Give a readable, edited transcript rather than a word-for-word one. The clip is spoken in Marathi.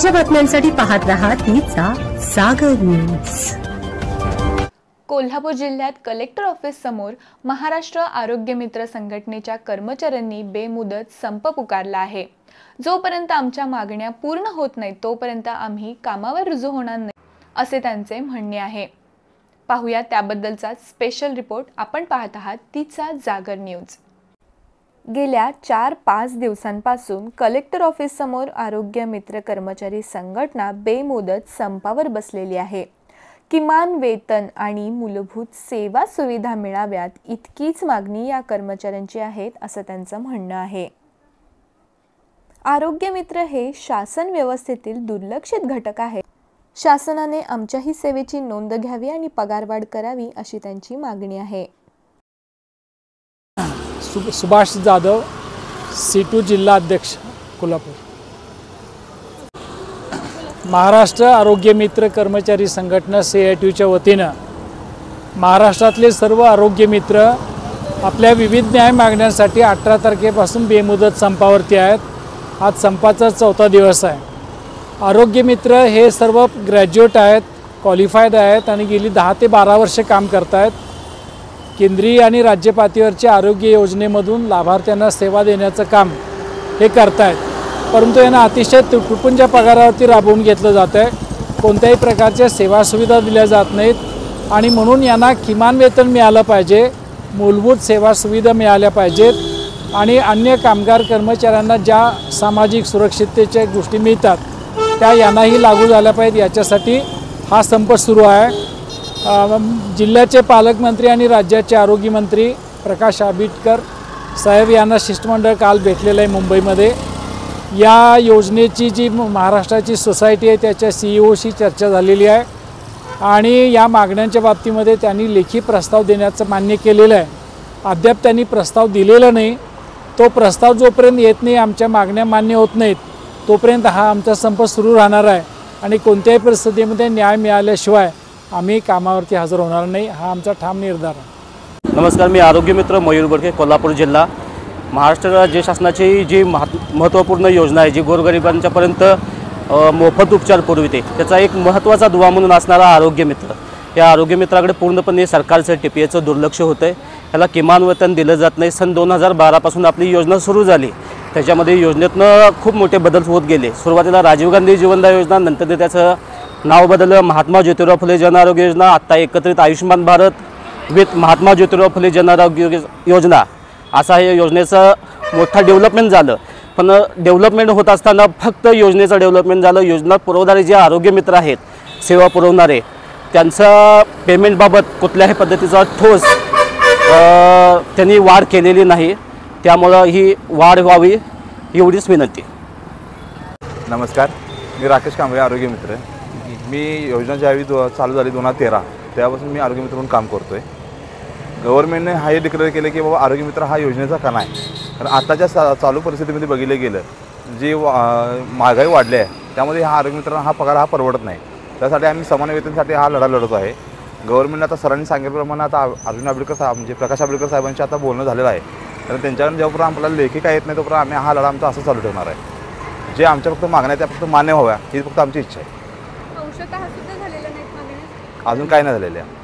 ताज्या बातम्यांसाठी पाहत रहा तीचा सागर न्यूज। कोल्हापूर जिल्ह्यात कलेक्टर ऑफिस समोर महाराष्ट्र आरोग्य मित्र संघटनेच्या कर्मचाऱ्यांनी बेमुदत संप पुकारला आहे। जोपर्यंत आमच्या मागण्या पूर्ण होत नाहीत तोपर्यंत आम्ही कामावर रुजू होणार नाही असे त्यांचे म्हणणे आहे। पाहूया त्याबद्दलचा स्पेशल रिपोर्ट। आपण पाहत आहात तीचा जागर न्यूज। गेल्या 4-5 दिवसांपासून कलेक्टर ऑफिस समोर आरोग्य मित्र कर्मचारी संघटना बेमुदत संपावर बसलेली आहे। किमान वेतन आणि मूलभूत सेवा सुविधा मिळाव्यात इतकीच मागणी या कर्मचाऱ्यांची आहे असं त्यांचं म्हणणं आहे। आरोग्य मित्र हे शासन व्यवस्थेतील दुर्लक्षित घटक आहे। शासनाने आमच्याही सेवेची नोंद घ्यावी आणि पगारवाढ करावी अशी त्यांची मागणी आहे। सुभाष जाधव, C2 जिल्हा अध्यक्ष, कोल्हापूर। महाराष्ट्र आरोग्य मित्र कर्मचारी संघटना CITUच्या वतीनं महाराष्ट्रातले सर्व आरोग्य मित्र आपल्या विविध न्याय मागण्यांसाठी 18 तारखेपासून बेमुदत संपावरती आहेत। आज संपाचा 4था दिवस आहे। आरोग्य मित्र हे सर्व ग्रॅज्युएट आहेत, क्वालिफाईड आहेत आणि गेली 10 ते 12 वर्ष काम करत आहेत। केंद्रीय आणि राज्य पातळीवरच्या आरोग्य योजनेमधून लाभार्थ्यांना सेवा देण्याचं काम हे करतायत, परंतु यांना अतिशय तुटपुंज्या पगारावरती राबवून घेतलं जातं आहे। कोणत्याही प्रकारच्या सेवा सुविधा दिल्या जात नाहीत आणि म्हणून यांना किमान वेतन मिळालं पाहिजे, मूलभूत सेवा सुविधा मिळाल्या पाहिजेत आणि अन्य कामगार कर्मचाऱ्यांना ज्या सामाजिक सुरक्षिततेच्या गोष्टी मिळतात त्या यांनाही लागू झाल्या पाहिजेत। याच्यासाठी हा संप सुरू आहे। जिल्ह्याचे पालकमंत्री आणि राज्याचे आरोग्यमंत्री प्रकाश आंबेडकर साहेब यांना शिष्टमंडळ काल भेटलेलं आहे मुंबईमध्ये। या योजनेची जी महाराष्ट्राची सोसायटी आहे त्याच्या CEO चर्चा झालेली आहे आणि या मागण्यांच्या बाबतीमध्ये त्यांनी लेखी प्रस्ताव देण्याचं मान्य केलेलं आहे। अद्याप त्यांनी प्रस्ताव दिलेला नाही। तो प्रस्ताव जोपर्यंत येत नाही, आमच्या मागण्या मान्य होत नाहीत, तोपर्यंत हा आमचा संप सुरू राहणार आहे आणि कोणत्याही परिस्थितीमध्ये न्याय मिळाल्याशिवाय आम्ही कामावरती हजर होणार नाही, हा आमचा ठाम निर्धार आहे। नमस्कार, मी आरोग्य मित्र मयूर बडके, कोल्हापूर जिल्हा। महाराष्ट्र राज्य शासनाची जी महत्त्वपूर्ण योजना आहे जी गोरगरिबांच्यापर्यंत मोफत उपचार पुरविते, त्याचा एक महत्त्वाचा दुवा म्हणून असणारा आरोग्य मित्र। या आरोग्य मित्राकडे पूर्णपणे सरकारचं TPAचं दुर्लक्ष होतं आहे। याला किमान वेतन दिलं जात नाही। सन 2012 पासून आपली योजना सुरू झाली, त्याच्यामध्ये योजनेतनं खूप मोठे बदल होत गेले। सुरुवातीला राजीव गांधी जीवनदायी योजना, नंतर त्याचं नाव बदललं महात्मा ज्योतिराव फुले जन आरोग्य योजना, आता एकत्रित आयुष्यमान भारत विथ महात्मा ज्योतिराव फुले जन आरोग्य योजना असा या योजनेचं मोठा डेव्हलपमेंट झालं। पण डेव्हलपमेंट होत असताना फक्त योजनेचं डेव्हलपमेंट झालं। योजना पुरवणारे जे आरोग्य मित्र आहेत, सेवा पुरवणारे, त्यांचं पेमेंटबाबत कुठल्याही पद्धतीचा ठोस त्यांनी वाढ केलेली नाही। त्यामुळं ही वाढ व्हावी एवढीच विनंती। नमस्कार, मी राकेश कांबळे, आरोग्य मित्र। मी योजना ज्यावेळी चालू झाली 2013 त्यापासून मी आरोग्य मित्र म्हणून काम करतो आहे। गव्हर्नमेंटने हे डिक्लेअर केलं की बाबा आरोग्य मित्र हा योजनेचा कणा आहे। कारण आताच्या चालू परिस्थितीमध्ये बघितलं गेलं जी महागाई वाढली आहे त्यामध्ये हा आरोग्य मित्रांना हा पगार हा परवडत नाही। त्यासाठी आम्ही समान वेतनासाठी हा लढा लढतो आहे। गव्हर्नमेंटने आता सरांनी सांगितल्याप्रमाणे आता अर्जुन आंबेडकर साहेब म्हणजे प्रकाश आंबेडकर साहेबांशी आता बोलणं झालेलं आहे। कारण त्यांच्याकडून जेव्हापर्यंत आपल्याला लेखी काय येत नाही तोपर्यंत आम्ही हा लढा आमचा असं चालू ठेवणार आहे। जे आमच्या फक्त मागण्या त्या फक्त मान्य व्हाव्या ही फक्त आमची इच्छा आहे। औषध सुद्धा झालेलं नाही, अजून काय नाही झालेलं आहे।